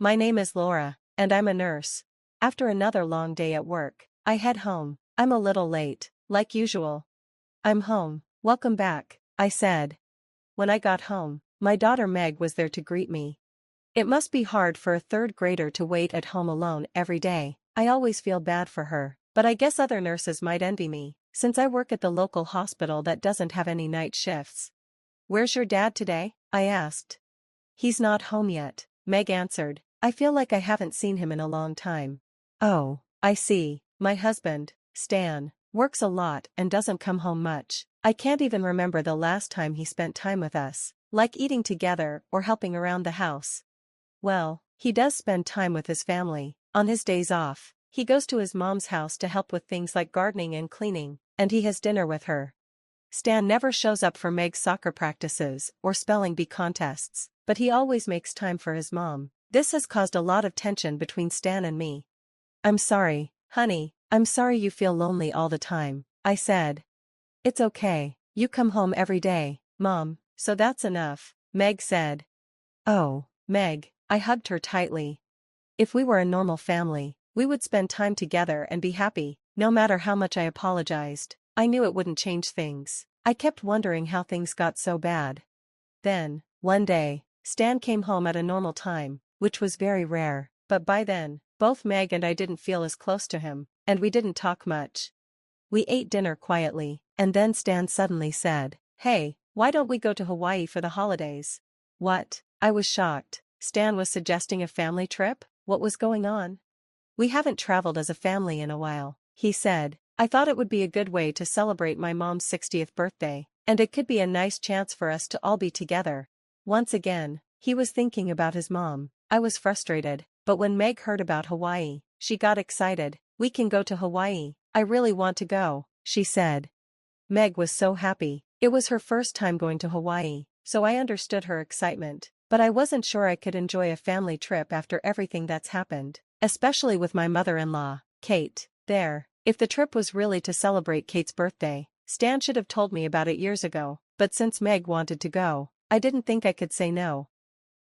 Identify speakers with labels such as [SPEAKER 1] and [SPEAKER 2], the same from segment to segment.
[SPEAKER 1] My name is Laura, and I'm a nurse. After another long day at work, I head home. I'm a little late, like usual. I'm home. Welcome back, I said. When I got home, my daughter Meg was there to greet me. It must be hard for a third grader to wait at home alone every day. I always feel bad for her, but I guess other nurses might envy me, since I work at the local hospital that doesn't have any night shifts. Where's your dad today? I asked. He's not home yet, Meg answered. I feel like I haven't seen him in a long time. Oh, I see. My husband, Stan, works a lot and doesn't come home much. I can't even remember the last time he spent time with us, like eating together or helping around the house. Well, he does spend time with his family. On his days off, he goes to his mom's house to help with things like gardening and cleaning, and he has dinner with her. Stan never shows up for Meg's soccer practices or spelling bee contests, but he always makes time for his mom. This has caused a lot of tension between Stan and me. I'm sorry, honey, I'm sorry you feel lonely all the time, I said. It's okay, you come home every day, Mom, so that's enough, Meg said. Oh, Meg, I hugged her tightly. If we were a normal family, we would spend time together and be happy, no matter how much I apologized. I knew it wouldn't change things. I kept wondering how things got so bad. Then, one day, Stan came home at a normal time, which was very rare, but by then, both Meg and I didn't feel as close to him, and we didn't talk much. We ate dinner quietly, and then Stan suddenly said, "Hey, why don't we go to Hawaii for the holidays?" What? I was shocked. Stan was suggesting a family trip? What was going on? We haven't traveled as a family in a while, he said. I thought it would be a good way to celebrate my mom's 60th birthday, and it could be a nice chance for us to all be together. Once again, he was thinking about his mom. I was frustrated, but when Meg heard about Hawaii, she got excited. We can go to Hawaii. I really want to go, she said. Meg was so happy. It was her first time going to Hawaii, so I understood her excitement, but I wasn't sure I could enjoy a family trip after everything that's happened, especially with my mother-in-law, Kate, there. If the trip was really to celebrate Kate's birthday, Stan should have told me about it years ago, but since Meg wanted to go, I didn't think I could say no.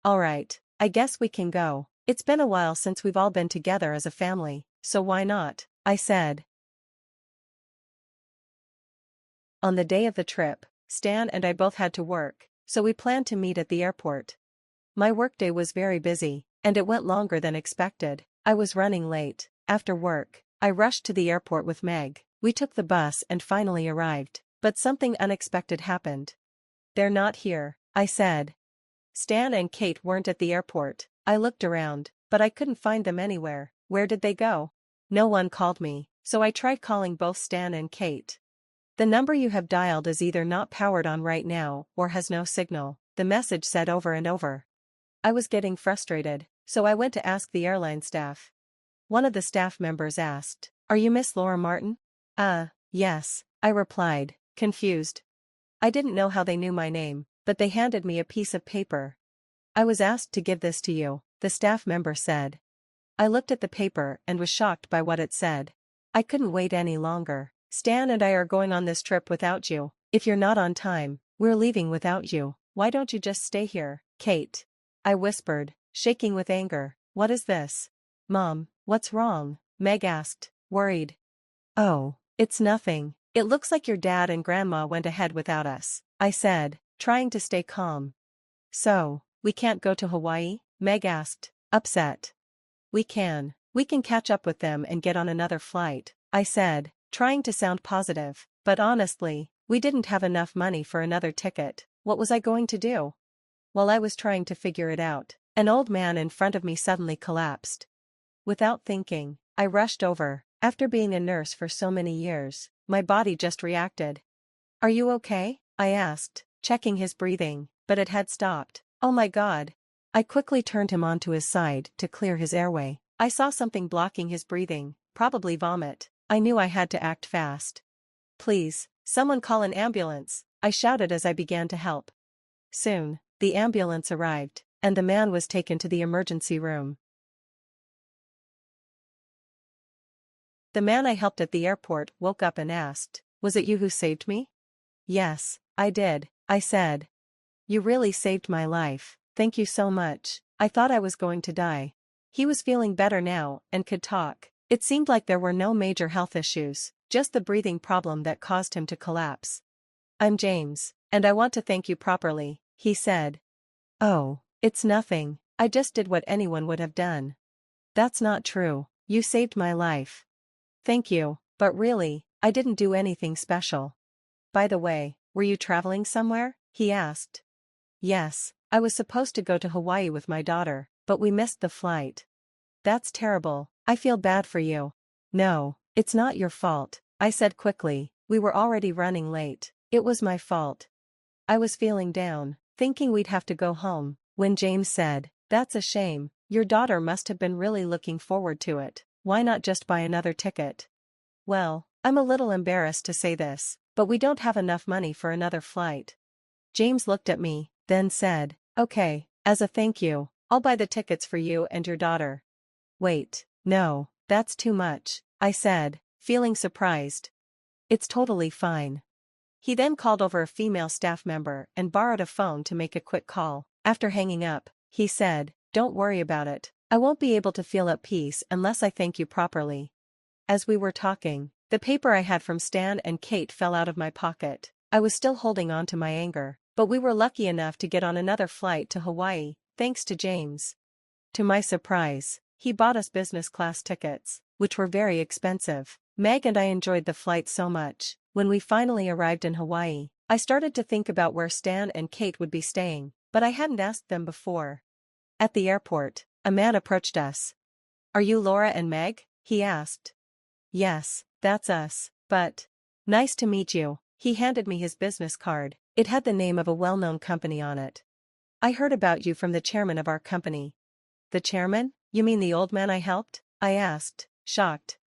[SPEAKER 1] Alright, I guess we can go. It's been a while since we've all been together as a family, so why not? I said. On the day of the trip, Stan and I both had to work, so we planned to meet at the airport. My workday was very busy, and it went longer than expected. I was running late. After work, I rushed to the airport with Meg. We took the bus and finally arrived, but something unexpected happened. They're not here, I said. Stan and Kate weren't at the airport. I looked around, but I couldn't find them anywhere. Where did they go? No one called me, so I tried calling both Stan and Kate. The number you have dialed is either not powered on right now or has no signal, the message said over and over. I was getting frustrated, so I went to ask the airline staff. One of the staff members asked, "Are you Miss Laura Martin?" Yes, I replied, confused. I didn't know how they knew my name, but they handed me a piece of paper. "I was asked to give this to you," the staff member said. I looked at the paper and was shocked by what it said. I couldn't wait any longer. "Stan and I are going on this trip without you. If you're not on time, we're leaving without you. Why don't you just stay here, Kate?" I whispered, shaking with anger. "What is this?" "Mom, what's wrong?" Meg asked, worried. "Oh, it's nothing. It looks like your dad and grandma went ahead without us," I said, trying to stay calm. "So, we can't go to Hawaii?" Meg asked, upset. We can catch up with them and get on another flight," I said, trying to sound positive, but honestly, we didn't have enough money for another ticket. What was I going to do? While I was trying to figure it out, an old man in front of me suddenly collapsed. Without thinking, I rushed over. After being a nurse for so many years, my body just reacted. "Are you okay?" I asked, checking his breathing, but it had stopped. Oh my God. I quickly turned him onto his side to clear his airway. I saw something blocking his breathing, probably vomit. I knew I had to act fast. "Please, someone call an ambulance," I shouted as I began to help. Soon, the ambulance arrived, and the man was taken to the emergency room. The man I helped at the airport woke up and asked, "Was it you who saved me?" "Yes, I did," I said. "You really saved my life. Thank you so much. I thought I was going to die." He was feeling better now and could talk. It seemed like there were no major health issues, just the breathing problem that caused him to collapse. "I'm James, and I want to thank you properly," he said. "Oh, it's nothing, I just did what anyone would have done." "That's not true, you saved my life." "Thank you, but really, I didn't do anything special." "By the way, were you traveling somewhere?" he asked. "Yes, I was supposed to go to Hawaii with my daughter, but we missed the flight." "That's terrible, I feel bad for you." "No, it's not your fault," I said quickly, we were already running late. "It was my fault." I was feeling down, thinking we'd have to go home, when James said, "That's a shame, your daughter must have been really looking forward to it. Why not just buy another ticket?" "Well, I'm a little embarrassed to say this, but we don't have enough money for another flight." James looked at me, then said, "Okay, as a thank you, I'll buy the tickets for you and your daughter." "Wait, no, that's too much," I said, feeling surprised. "It's totally fine." He then called over a female staff member and borrowed a phone to make a quick call. After hanging up, he said, "Don't worry about it, I won't be able to feel at peace unless I thank you properly." As we were talking, the paper I had from Stan and Kate fell out of my pocket. I was still holding on to my anger, but we were lucky enough to get on another flight to Hawaii, thanks to James. To my surprise, he bought us business class tickets, which were very expensive. Meg and I enjoyed the flight so much. When we finally arrived in Hawaii, I started to think about where Stan and Kate would be staying, but I hadn't asked them before. At the airport, a man approached us. "Are you Laura and Meg?" he asked. "Yes, that's us, but..." "Nice to meet you." He handed me his business card. It had the name of a well-known company on it. "I heard about you from the chairman of our company." "The chairman? You mean the old man I helped?" I asked, shocked.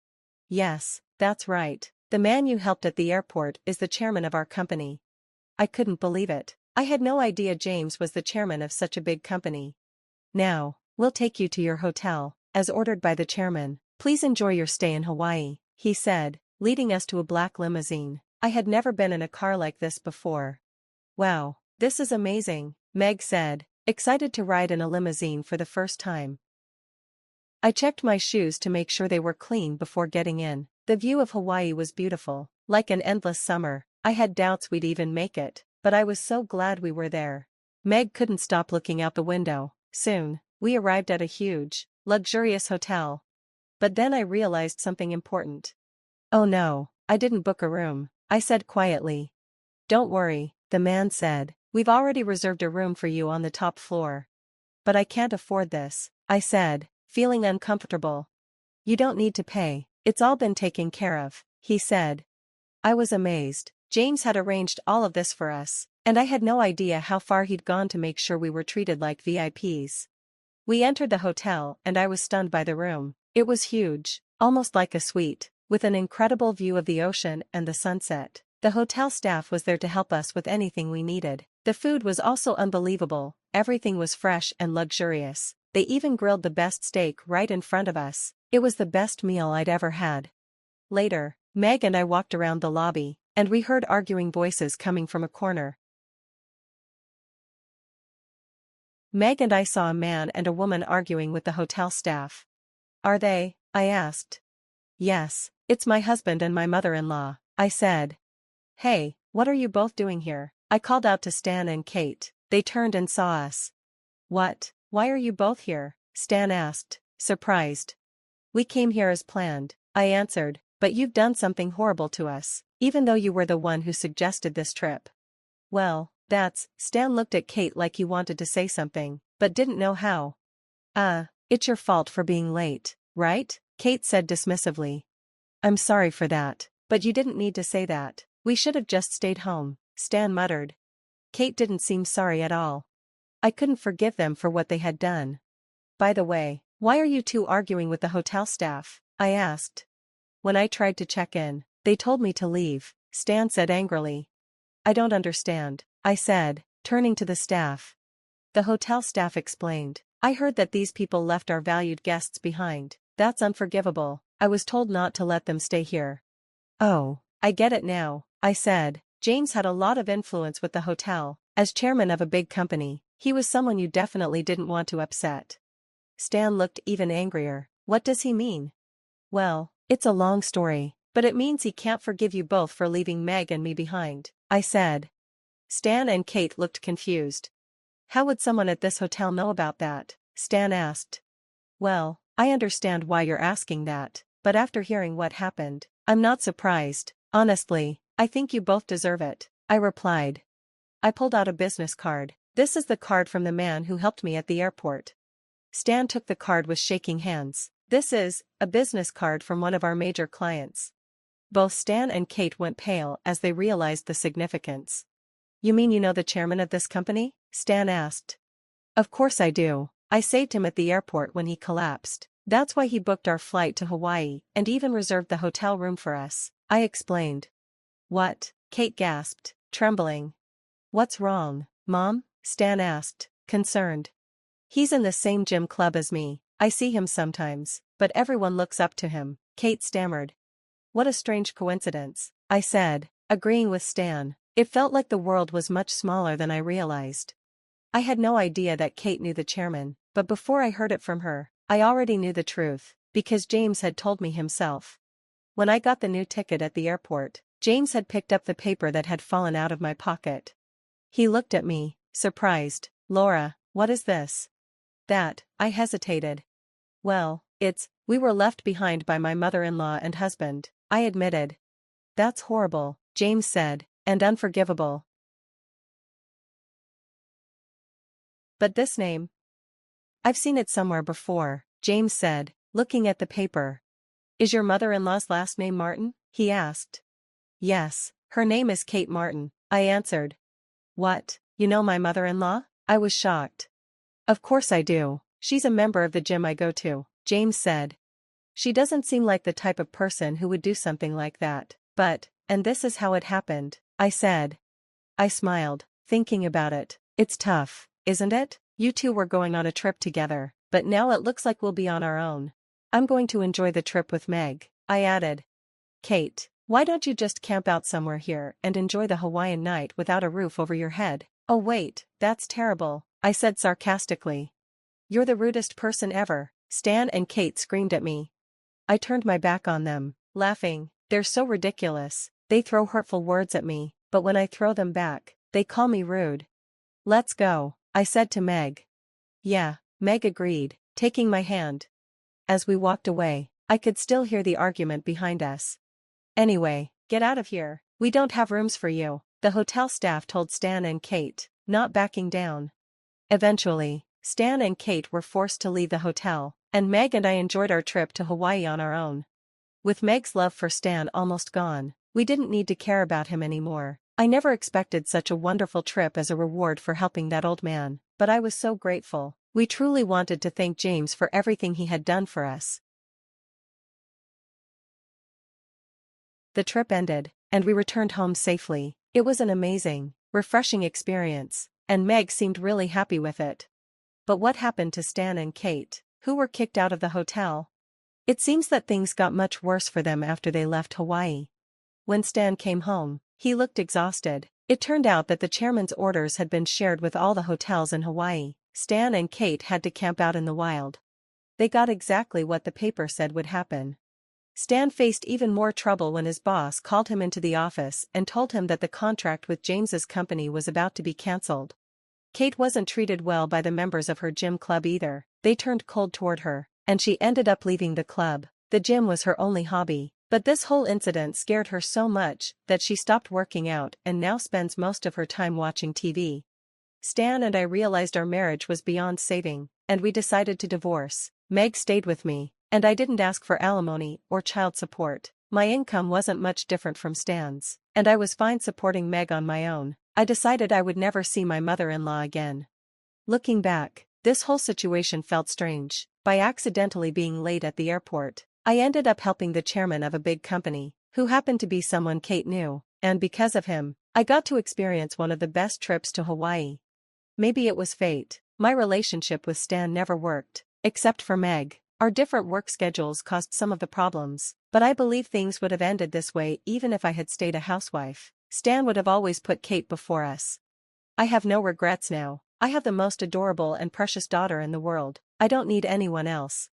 [SPEAKER 1] "Yes, that's right. The man you helped at the airport is the chairman of our company." I couldn't believe it. I had no idea James was the chairman of such a big company. "Now, we'll take you to your hotel, as ordered by the chairman. Please enjoy your stay in Hawaii," he said, leading us to a black limousine. I had never been in a car like this before. "Wow, this is amazing," Meg said, excited to ride in a limousine for the first time. I checked my shoes to make sure they were clean before getting in. The view of Hawaii was beautiful, like an endless summer. I had doubts we'd even make it, but I was so glad we were there. Meg couldn't stop looking out the window. Soon, we arrived at a huge, luxurious hotel. But then I realized something important. "Oh no, I didn't book a room," I said quietly. "Don't worry," the man said, "we've already reserved a room for you on the top floor." "But I can't afford this," I said, feeling uncomfortable. "You don't need to pay, it's all been taken care of," he said. I was amazed. James had arranged all of this for us, and I had no idea how far he'd gone to make sure we were treated like VIPs. We entered the hotel and I was stunned by the room. It was huge, almost like a suite, with an incredible view of the ocean and the sunset. The hotel staff was there to help us with anything we needed. The food was also unbelievable, everything was fresh and luxurious. They even grilled the best steak right in front of us. It was the best meal I'd ever had. Later, Meg and I walked around the lobby, and we heard arguing voices coming from a corner. Meg and I saw a man and a woman arguing with the hotel staff. "Are they?" I asked. "Yes, it's my husband and my mother-in-law," I said. "Hey, what are you both doing here?" I called out to Stan and Kate. They turned and saw us. "What? Why are you both here?" Stan asked, surprised. "We came here as planned," I answered, "but you've done something horrible to us, even though you were the one who suggested this trip." "Well, Stan looked at Kate like he wanted to say something, but didn't know how. It's your fault for being late, right?" Kate said dismissively. "I'm sorry for that, but you didn't need to say that. We should have just stayed home," Stan muttered. Kate didn't seem sorry at all. I couldn't forgive them for what they had done. "By the way, why are you two arguing with the hotel staff?" I asked. "When I tried to check in, they told me to leave," Stan said angrily. "I don't understand," I said, turning to the staff. The hotel staff explained. "I heard that these people left our valued guests behind. That's unforgivable. I was told not to let them stay here." "Oh, I get it now," I said. James had a lot of influence with the hotel. As chairman of a big company, he was someone you definitely didn't want to upset. Stan looked even angrier. What does he mean? Well, it's a long story, but it means he can't forgive you both for leaving Meg and me behind, I said. Stan and Kate looked confused. How would someone at this hotel know about that? Stan asked. Well, I understand why you're asking that, but after hearing what happened, I'm not surprised. Honestly, I think you both deserve it, I replied. I pulled out a business card. This is the card from the man who helped me at the airport. Stan took the card with shaking hands. This is a business card from one of our major clients. Both Stan and Kate went pale as they realized the significance. You mean you know the chairman of this company? Stan asked. Of course I do. I saved him at the airport when he collapsed. That's why he booked our flight to Hawaii and even reserved the hotel room for us, I explained. What? Kate gasped, trembling. What's wrong, Mom? Stan asked, concerned. He's in the same gym club as me. I see him sometimes, but everyone looks up to him, Kate stammered. What a strange coincidence, I said, agreeing with Stan. It felt like the world was much smaller than I realized. I had no idea that Kate knew the chairman, but before I heard it from her, I already knew the truth, because James had told me himself. When I got the new ticket at the airport, James had picked up the paper that had fallen out of my pocket. He looked at me, surprised. Laura, what is this? That, I hesitated. Well, we were left behind by my mother-in-law and husband, I admitted. That's horrible, James said, and unforgivable. But this name? I've seen it somewhere before, James said, looking at the paper. Is your mother-in-law's last name Martin? He asked. Yes, her name is Kate Martin, I answered. What, you know my mother-in-law? I was shocked. Of course I do. She's a member of the gym I go to, James said. She doesn't seem like the type of person who would do something like that, and this is how it happened, I said. I smiled, thinking about it. It's tough, isn't it? You two were going on a trip together, but now it looks like we'll be on our own. I'm going to enjoy the trip with Meg, I added. Kate, why don't you just camp out somewhere here and enjoy the Hawaiian night without a roof over your head? Oh wait, that's terrible, I said sarcastically. You're the rudest person ever, Stan and Kate screamed at me. I turned my back on them, laughing. They're so ridiculous. They throw hurtful words at me, but when I throw them back, they call me rude. Let's go, I said to Meg. Yeah, Meg agreed, taking my hand. As we walked away, I could still hear the argument behind us. Anyway, get out of here. We don't have rooms for you, the hotel staff told Stan and Kate, not backing down. Eventually, Stan and Kate were forced to leave the hotel, and Meg and I enjoyed our trip to Hawaii on our own. With Meg's love for Stan almost gone, we didn't need to care about him anymore. I never expected such a wonderful trip as a reward for helping that old man, but I was so grateful. We truly wanted to thank James for everything he had done for us. The trip ended, and we returned home safely. It was an amazing, refreshing experience, and Meg seemed really happy with it. But what happened to Stan and Kate, who were kicked out of the hotel? It seems that things got much worse for them after they left Hawaii. When Stan came home, he looked exhausted. It turned out that the chairman's orders had been shared with all the hotels in Hawaii. Stan and Kate had to camp out in the wild. They got exactly what the paper said would happen. Stan faced even more trouble when his boss called him into the office and told him that the contract with James's company was about to be cancelled. Kate wasn't treated well by the members of her gym club either. They turned cold toward her, and she ended up leaving the club. The gym was her only hobby, but this whole incident scared her so much that she stopped working out and now spends most of her time watching TV. Stan and I realized our marriage was beyond saving, and we decided to divorce. Meg stayed with me, and I didn't ask for alimony or child support. My income wasn't much different from Stan's, and I was fine supporting Meg on my own. I decided I would never see my mother-in-law again. Looking back, this whole situation felt strange. By accidentally being late at the airport, I ended up helping the chairman of a big company, who happened to be someone Kate knew, and because of him, I got to experience one of the best trips to Hawaii. Maybe it was fate. My relationship with Stan never worked, except for Meg. Our different work schedules caused some of the problems, but I believe things would have ended this way even if I had stayed a housewife. Stan would have always put Kate before us. I have no regrets now. I have the most adorable and precious daughter in the world. I don't need anyone else.